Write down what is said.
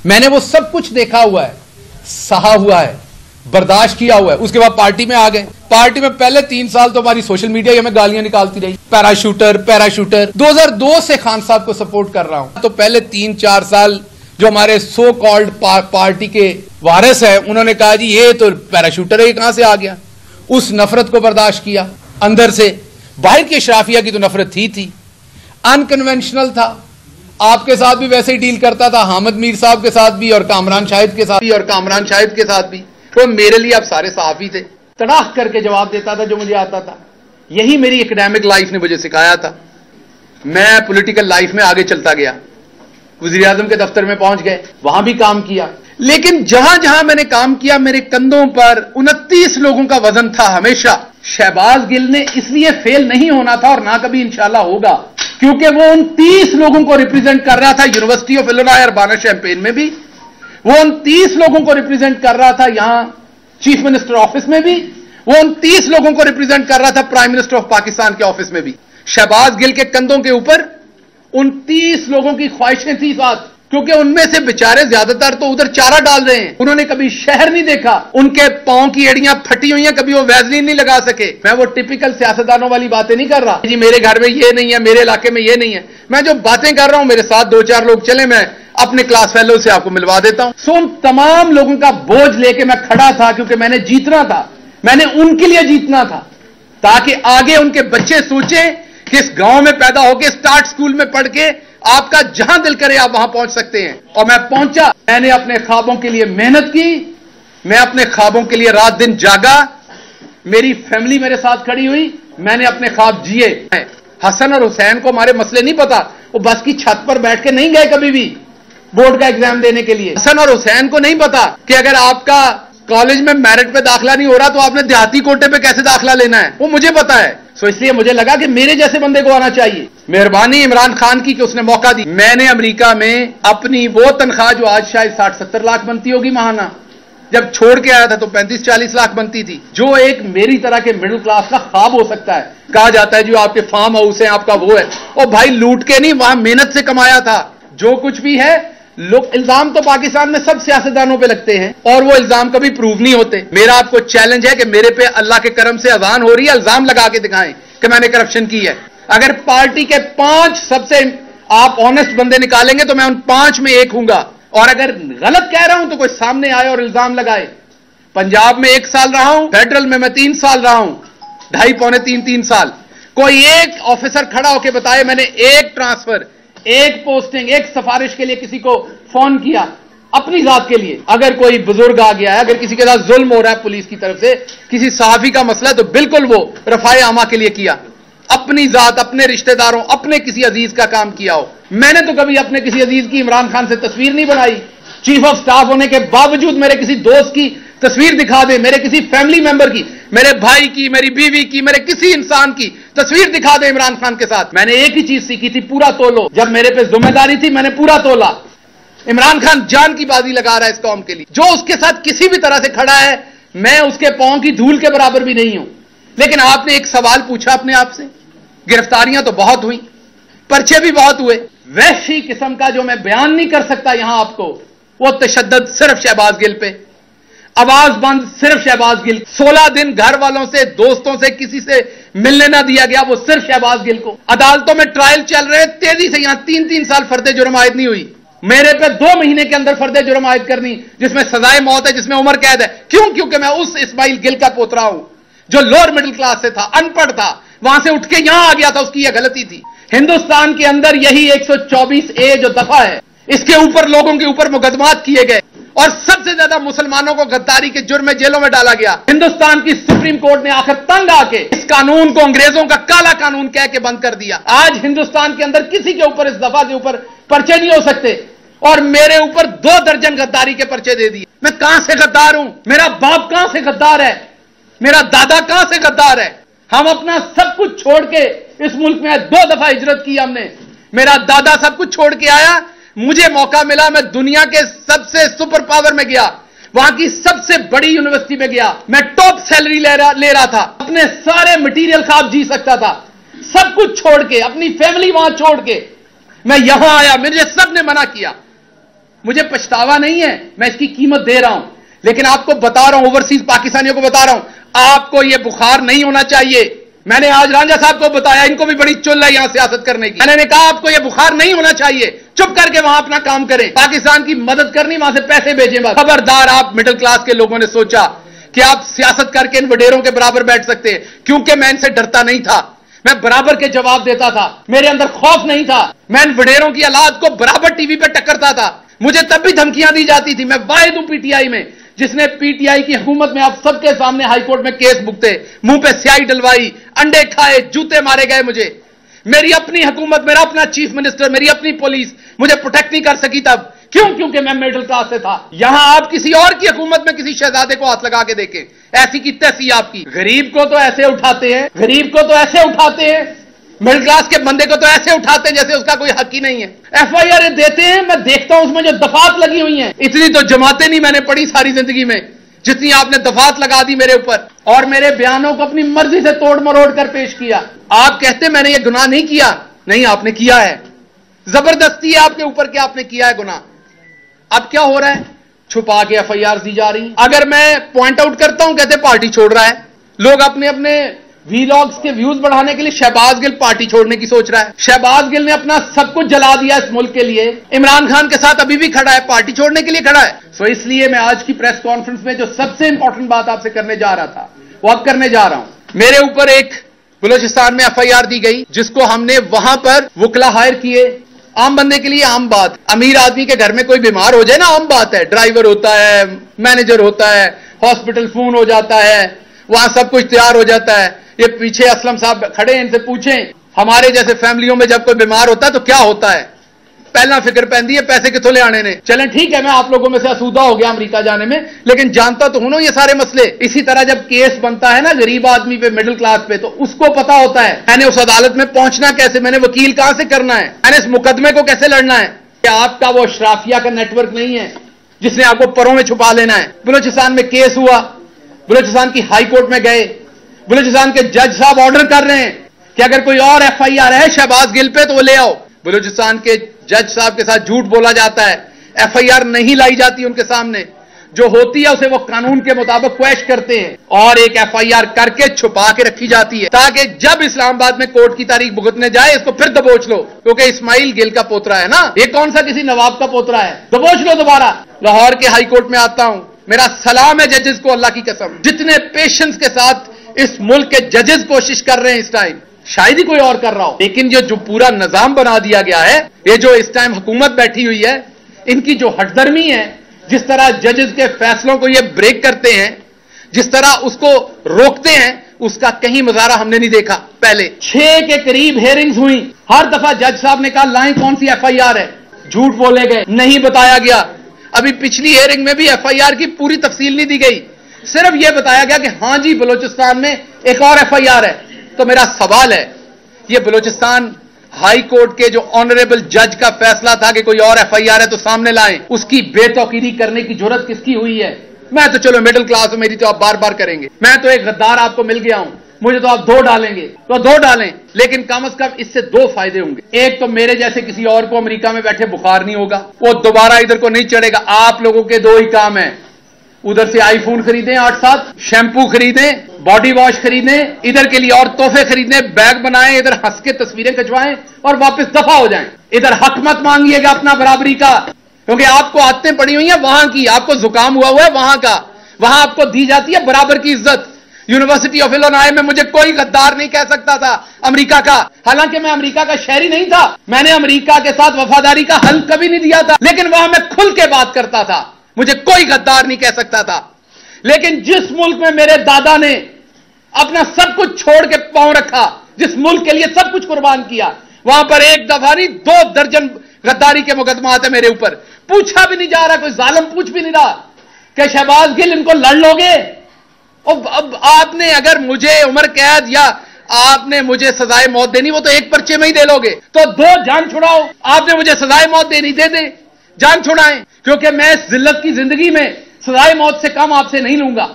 میں نے وہ سب کچھ دیکھا ہوا ہے, سہا ہوا ہے, برداشت کیا ہوا ہے. اس کے بعد پارٹی میں آ گئے. پارٹی میں پہلے 3 سال تو ہماری سوشل میڈیا ہی ہمیں گالیاں نکالتی رہی, پیراشوٹر. 2002 سے خان صاحب کو سپورٹ کر رہا ہوں, تو پہلے 3-4 سال جو ہمارے سو کالڈ پارٹی کے وارث ہیں انہوں نے کہا جی یہ تو پیراشوٹر ہے, یہ کہاں سے آ گیا. اس نفرت کو برداشت کیا اندر سے. باہر کی اشرافیہ کی تو نفرت تھی, انکنونشنل تھا. آپ کے ساتھ بھی ویسے ہی ڈیل کرتا تھا, حامد میر صاحب کے ساتھ بھی اور کامران شاہد کے ساتھ بھی. تو میرے لیے اب سارے صحافی تھے, تڑاک کر کے جواب دیتا تھا جو مجھے آتا تھا. یہی میری اکیڈیمک لائف نے مجھے سکھایا تھا. میں پولیٹیکل لائف میں آگے چلتا گیا, وزیر اعظم کے دفتر میں پہنچ گئے, وہاں بھی کام کیا. لیکن جہاں جہاں میں نے کام کیا میرے کندھوں پر 29 لوگوں کا وزن تھا ہمیشہ. شہباز گل نے اس لیے فیل نہیں ہونا تھا اور نہ کبھی انشاءاللہ ہوگا, کیونکہ وہ 29 لوگوں کو ریپرزینٹ کر رہا تھا یونیورسٹی آف الینوائے اربانا شیمپین میں بھی, وہ 29 لوگوں کو ریپرزینٹ کر رہا تھا یہاں چیف منسٹر آفس میں بھی, وہ 29 لوگوں کو ریپرزینٹ کر رہا تھا پرائم منسٹر آف پاکستان کے آفس میں بھی. شہباز گل کے کندھوں کے اوپر 29 لوگوں کی خواہشیں تھی ساتھ, کیونکہ ان میں سے بیچارے زیادہ تر تو ادھر چارہ ڈال رہے ہیں. انہوں نے کبھی شہر نہیں دیکھا, ان کے پاؤں کی ایڑیاں پھٹی ہوئی ہیں, کبھی وہ ویزلین نہیں لگا سکے. میں وہ ٹپیکل سیاستدانوں والی باتیں نہیں کر رہا جی میرے گھر میں یہ نہیں ہے, میرے علاقے میں یہ نہیں ہے. میں جو باتیں کر رہا ہوں میرے ساتھ 2-4 لوگ چلے, میں اپنے کلاس فیلو سے آپ کو ملوا دیتا ہوں. ان تمام لوگوں کا بوجھ لے کے میں کھڑا تھا, کیونکہ میں نے جیتنا تھا, میں نے ان کے لیے جیتنا تھا, تاکہ آگے ان کے بچے سوچیں کہ اس گاؤں میں پیدا ہو کے اسٹارٹ سکول میں پڑھ کے آپ کا جہاں دل کرے آپ وہاں پہنچ سکتے ہیں. اور میں پہنچا. میں نے اپنے خوابوں کے لیے محنت کی, میں اپنے خوابوں کے لیے رات دن جاگا, میری فیملی میرے ساتھ کھڑی ہوئی, میں نے اپنے خواب جیے. حسن اور حسین کو ہمارے مسئلے نہیں پتا, وہ بس کی چھت پر بیٹھ کے نہیں گئے کبھی بھی بورڈ کا ایگزام دینے کے لیے. حسن اور حسین کو نہیں پتا کہ اگر آپ کا کالج میں میرٹ پہ داخلہ نہیں ہو رہا تو آپ نے دیہاتی کوٹے پہ کیسے داخلہ لینا ہے, وہ مجھے پتا ہے. سو اس لیے مجھے لگا کہ میرے جیسے بندے کو آنا چاہیے. مہربانی عمران خان کی کہ اس نے موقع دی. میں نے امریکہ میں اپنی وہ تنخواہ جو آج شاید 60-70 لاکھ بنتی ہوگی ماہانہ, جب چھوڑ کے آیا تھا تو 35-40 لاکھ بنتی تھی, جو ایک میری طرح کے مڈل کلاس کا خواب ہو سکتا ہے. کہا جاتا ہے جو آپ کے فارم ہاؤس ہیں آپ کا وہ ہے, اور بھائی لوٹ کے نہیں, وہاں محنت سے کمایا تھا. جو کچھ بھی ہے لوگ الزام تو پاکستان میں سب سیاستدانوں پہ لگتے ہیں اور وہ الزام کبھی پروو نہیں ہوتے. میرا آپ کو چیلنج ہے کہ میرے پہ اللہ کے کرم سے اذان ہو رہی ہے, الزام لگا کے دکھائیں کہ میں نے کرپشن کی ہے. اگر پارٹی کے 5 سب سے آپ آنےسٹ بندے نکالیں گے تو میں ان 5 میں ایک ہوں گا, اور اگر غلط کہہ رہا ہوں تو کوئی سامنے آئے اور الزام لگائے. پنجاب میں 1 سال رہا ہوں, فیڈرل میں 3 سال رہا ہوں, 2.5-3 سال. کوئی ایک آفیسر کھڑا ہو کے بتائے میں نے ایک ٹرانسفر, ایک پوسٹنگ, ایک سفارش کے لیے کسی کو فون کیا اپنی ذات کے لیے. اگر کوئی بزرگ آ گیا ہے, اگر کسی کے ساتھ ظلم ہو رہا ہے پولیس کی طرف سے, کسی صحافی کا مسئلہ, تو بالکل وہ رفع عامہ کے لیے کیا, اپنی ذات, اپنے رشتہ داروں, اپنے کسی عزیز کا کام کیا ہو. میں نے تو کبھی اپنے کسی عزیز کی عمران خان سے تصویر نہیں بنائی. چیف آف سٹاف ہونے کے باوجود میرے کسی دوست کی تصویر دکھا دے, میرے کسی فیملی ممبر کی, میرے بھائی کی, میری بیوی کی, میرے کسی انسان کی تصویر دکھا دے عمران خان کے ساتھ. میں نے ایک ہی چیز سیکھی تھی, پورا تولو. جب میرے پہ ذمہ داری تھی میں نے پورا تولا. عمران خان جان کی بازی لگا رہا ہے اس قوم کے لیے. جو اس کے ساتھ کسی بھی طرح سے کھڑا ہے میں اس کے پاؤں کی دھول کے برابر بھی نہیں ہوں. لیکن آپ نے ایک سوال پوچھا اپنے آپ سے, گرفتاریاں تو بہت ہوئیں, پرچے بھی بہت ہوئے. وحشی قسم کا جو میں بیان نہیں کر سکتا یہاں آپ کو, وہ تشدد صرف شہباز گل پہ, آواز بند صرف شہباز گل. 16 دن گھر والوں سے, دوستوں سے, کسی سے ملنے نہ دیا گیا, وہ صرف شہباز گل کو. عدالتوں میں ٹرائل چل رہے, تیزی سے یہاں 3 سال فرد جرم عائد نہیں ہوئی. میرے پہ 2 مہینے کے اندر فرد جرم عائد کرنی, جس میں سزائے موت ہے, جس میں عمر قید ہے. کیوں؟ کیونکہ میں اس اسماعیل گل کا پوترا ہوں جو لوور مڈل کلاس سے تھا, ان پڑھ تھا, وہاں سے اٹھ کے یہاں آ گیا تھا. اس کی یہ غلطی تھی. ہندوستان کے اندر یہی 124A جو دفعہ ہے, اس کے اوپر لوگوں کے اوپر مقدمات کیے گئے, اور سب سے زیادہ مسلمانوں کو غداری کے جرم میں جیلوں میں ڈالا گیا. ہندوستان کی سپریم کورٹ نے آخر تنگ آ کے اس قانون کو انگریزوں کا کالا قانون کہہ کے بند کر دیا. آج ہندوستان کے اندر کسی کے اوپر اس دفعہ کے اوپر پرچے نہیں ہو سکتے, اور میرے اوپر 2 درجن غداری کے پرچے دے دیے. میں کہاں سے غدار ہوں؟ میرا باپ کہاں سے غدار ہے؟ میرا دادا کہاں سے غدار ہے؟ ہم اپنا سب کچھ چھوڑ کے اس ملک میں 2 دفعہ ہجرت کی ہم نے. میرا دادا سب کچھ چھوڑ کے آیا, مجھے موقع ملا, میں دنیا کے سب سے سپر پاور میں گیا, وہاں کی سب سے بڑی یونیورسٹی میں گیا, میں ٹاپ سیلری لے رہا تھا, اپنے سارے مٹیریل خواب جی سکتا تھا, سب کچھ چھوڑ کے, اپنی فیملی وہاں چھوڑ کے میں یہاں آیا. مجھے سب نے منع کیا, مجھے پچھتاوا نہیں ہے، میں اس کی قیمت دے رہا ہوں، لیکن آپ کو بتا رہا ہوں، اوورسیز پاکستانیوں کو بتا رہا ہوں، آپ کو یہ بخار نہیں ہونا چاہیے۔ میں نے آج رانجھا صاحب کو بتایا، ان کو بھی بڑی چل ہے یہاں سیاست کرنے کی، میں نے کہا آپ کو یہ بخار نہیں ہونا چاہیے، چپ کر کے وہاں اپنا کام کریں، پاکستان کی مدد کرنی، وہاں سے پیسے بھیجیں بس۔ خبردار، آپ مڈل کلاس کے لوگوں نے سوچا کہ آپ سیاست کر کے ان وڈیروں کے برابر بیٹھ سکتے ہیں، کیونکہ میں ان سے ڈرتا نہیں تھا، میں برابر کے جواب دیتا تھا، میرے اندر خوف نہیں تھا، میں ان وڈیروں کی اولاد کو برابر ٹی وی پہ ٹکرتا تھا، مجھے تب بھی دھمکیاں دی جاتی تھی۔ میں واحد ہوں پی ٹی آئی میں جس نے پی ٹی آئی کی حکومت میں آپ سب کے سامنے ہائی کورٹ میں کیس بھگتے، منہ پہ سیاہی ڈلوائی، انڈے کھائے، جوتے مارے گئے مجھے۔ میری اپنی حکومت، میرا اپنا چیف منسٹر، میری اپنی پولیس مجھے پروٹیکٹ نہیں کر سکی تب، کیوں؟ کیونکہ میں میڈل کلاس سے تھا۔ یہاں آپ کسی اور کی حکومت میں کسی شہزادے کو ہاتھ لگا کے دیکھیں، ایسی کی تیسی آپ کی۔ غریب کو تو ایسے اٹھاتے ہیں، غریب کو تو ایسے اٹھاتے ہیں، مڈل کلاس کے بندے کو تو ایسے اٹھاتے ہیں جیسے اس کا کوئی حق ہی نہیں ہے۔ ایف آئی آر دیتے ہیں، میں دیکھتا ہوں اس میں جو دفعات لگی ہوئی ہیں، اتنی تو جماعتیں نہیں میں نے پڑھی ساری زندگی میں جتنی آپ نے دفعات لگا دی میرے اوپر، اور میرے بیانوں کو اپنی مرضی سے توڑ مروڑ کر پیش کیا۔ آپ کہتے ہیں میں نے یہ گناہ نہیں کیا، نہیں آپ نے کیا ہے، زبردستی ہے آپ کے اوپر کہ آپ نے کیا ہے گناہ۔ اب کیا ہو رہا ہے؟ چھپا کے ایف آئی آر دی جا رہی ہیں۔ اگر میں پوائنٹ آؤٹ کرتا ہوں کہتے پارٹی چھوڑ رہا ہے، لوگ اپنے اپنے ویلاگز کے ویوز بڑھانے کے لیے شہباز گل پارٹی چھوڑنے کی سوچ رہا ہے۔ شہباز گل نے اپنا سب کچھ جلا دیا اس ملک کے لیے، عمران خان کے ساتھ ابھی بھی کھڑا ہے، پارٹی چھوڑنے کے لیے کھڑا ہے۔ سو اس لیے میں آج کی پریس کانفرنس میں جو سب سے امپورٹنٹ بات آپ سے کرنے جا رہا تھا وہ اب کرنے جا رہا ہوں۔ میرے اوپر ایک بلوچستان میں ایف آئی آر دی گئی جس کو ہم نے وہاں پر وکلا ہائر کیے۔ عام بندے کے لیے عام بات، امیر آدمی کے گھر میں کوئی بیمار ہو جائے نا، عام بات ہے، ڈرائیور ہوتا ہے، مینیجر ہوتا ہے، ہاسپٹل فون ہو جاتا ہے، وہاں سب کچھ تیار ہو جاتا ہے۔ یہ پیچھے اسلم صاحب کھڑے ہیں، ان سے پوچھیں ہمارے جیسے فیملیوں میں جب کوئی بیمار ہوتا ہے تو کیا ہوتا ہے؟ پہلا فکر پہنتی ہے پیسے کتوں لے آنے نے۔ چلیں ٹھیک ہے، میں آپ لوگوں میں سے اسودہ ہو گیا امریکہ جانے میں، لیکن جانتا تو ہوں نا یہ سارے مسئلے۔ اسی طرح جب کیس بنتا ہے نا غریب آدمی پہ، مڈل کلاس پہ، تو اس کو پتا ہوتا ہے میں نے اس عدالت میں پہنچنا کیسے، میں نے وکیل کہاں سے کرنا ہے، میں نے اس مقدمے کو کیسے لڑنا ہے۔ کہ آپ کا وہ اشرافیہ کا نیٹ ورک نہیں ہے جس نے آپ کو پروں میں چھپا لینا ہے۔ بلوچستان میں کیس ہوا، بلوچستان کی ہائی کورٹ میں گئے، بلوچستان کے جج صاحب آرڈر کر رہے ہیں کہ اگر کوئی اور ایف آئی آر ہے شہباز گل پہ تو وہ لے آؤ۔ بلوچستان کے جج صاحب کے ساتھ جھوٹ بولا جاتا ہے، ایف آئی آر نہیں لائی جاتی ان کے سامنے، جو ہوتی ہے اسے وہ قانون کے مطابق کویش کرتے ہیں اور ایک ایف آئی آر کر کے چھپا کے رکھی جاتی ہے تاکہ جب اسلام آباد میں کورٹ کی تاریخ بھگتنے جائے اس کو پھر دبوچ لو، کیونکہ اسماعیل گل کا پوترا ہے نا، یہ کون سا کسی نواب کا پوترا ہے، دبوچ لو دوبارہ۔ لاہور کے ہائی کورٹ میں آتا ہوں، میرا سلام ہے ججز کو، اللہ کی قسم جتنے پیشنس کے ساتھ اس ملک کے ججز کوشش کر رہے ہیں اس ٹائم، شاید ہی کوئی اور کر رہا ہو، لیکن جو پورا نظام بنا دیا گیا ہے، یہ جو اس ٹائم حکومت بیٹھی ہوئی ہے، ان کی جو ہٹ درمی ہے، جس طرح ججز کے فیصلوں کو یہ بریک کرتے ہیں، جس طرح اس کو روکتے ہیں، اس کا کہیں مظاہرہ ہم نے نہیں دیکھا۔ پہلے 6 کے قریب ہیئرنگز ہوئی، ہر دفعہ جج صاحب نے کہا لائیں کون سی ایف آئی آر ہے، جھوٹ بولے گئے، نہیں بتایا گیا۔ ابھی پچھلی ہیئرنگ میں بھی ایف آئی آر کی پوری تفصیل نہیں دی گئی، صرف یہ بتایا گیا کہ ہاں جی بلوچستان میں ایک اور ایف آئی آر ہے۔ تو میرا سوال ہے، یہ بلوچستان ہائی کورٹ کے جو آنریبل جج کا فیصلہ تھا کہ کوئی اور ایف آئی آر ہے تو سامنے لائیں، اس کی بے توقیری کرنے کی جرت کس کی ہوئی ہے؟ میں تو چلو مڈل کلاس ہوں، میری تو آپ بار بار کریں گے، میں تو ایک غدار آپ کو مل گیا ہوں، مجھے تو آپ 2 ڈالیں گے تو 2 ڈالیں، لیکن کم از کم اس سے 2 فائدے ہوں گے۔ ایک تو میرے جیسے کسی اور کو امریکہ میں بیٹھے بخار نہیں ہوگا، وہ دوبارہ ادھر کو نہیں چڑھے گا۔ آپ لوگوں کے 2 ہی کام ہیں، ادھر سے آئی فون خریدیں 8-7، شیمپو خریدیں، باڈی واش خریدیں، ادھر کے لیے اور تحفے خریدیں، بیگ بنائیں، ادھر ہنس کے تصویریں کھنچوائیں اور واپس دفع ہو جائیں۔ ادھر حق مت مانگیے گا اپنا برابری کا، کیونکہ آپ کو عادتیں پڑی ہوئی ہیں وہاں کی، آپ کو زکام ہوا ہے وہاں کا، وہاں آپ کو دی جاتی ہے برابر کی عزت۔ یونیورسٹی آف الینوائے میں مجھے کوئی غدار نہیں کہہ سکتا تھا امریکہ کا، حالانکہ میں امریکہ کا شہری نہیں تھا، میں نے امریکہ کے ساتھ وفاداری کا حل کبھی نہیں دیا تھا، لیکن وہاں میں کھل کے بات کرتا تھا، مجھے کوئی غدار نہیں کہہ سکتا تھا۔ لیکن جس ملک میں میرے دادا نے اپنا سب کچھ چھوڑ کے پاؤں رکھا، جس ملک کے لیے سب کچھ قربان کیا، وہاں پر 1 دفعہ نہیں 2 درجن غداری کے مقدمات ہیں میرے اوپر، پوچھا بھی نہیں جا رہا، کوئی ظالم پوچھ بھی نہیں رہا کہ شہباز گل ان کو لڑ لو گے؟ اب آپ نے اگر مجھے عمر قید یا آپ نے مجھے سزائے موت دینی، وہ تو 1 پرچے میں ہی دے لو گے، تو 2 جان چھڑاؤ۔ آپ نے مجھے سزائے موت دینی، دے دیں، جان چھڑائیں، کیونکہ میں اس ذلت کی زندگی میں سزائے موت سے کم آپ سے نہیں لوں گا۔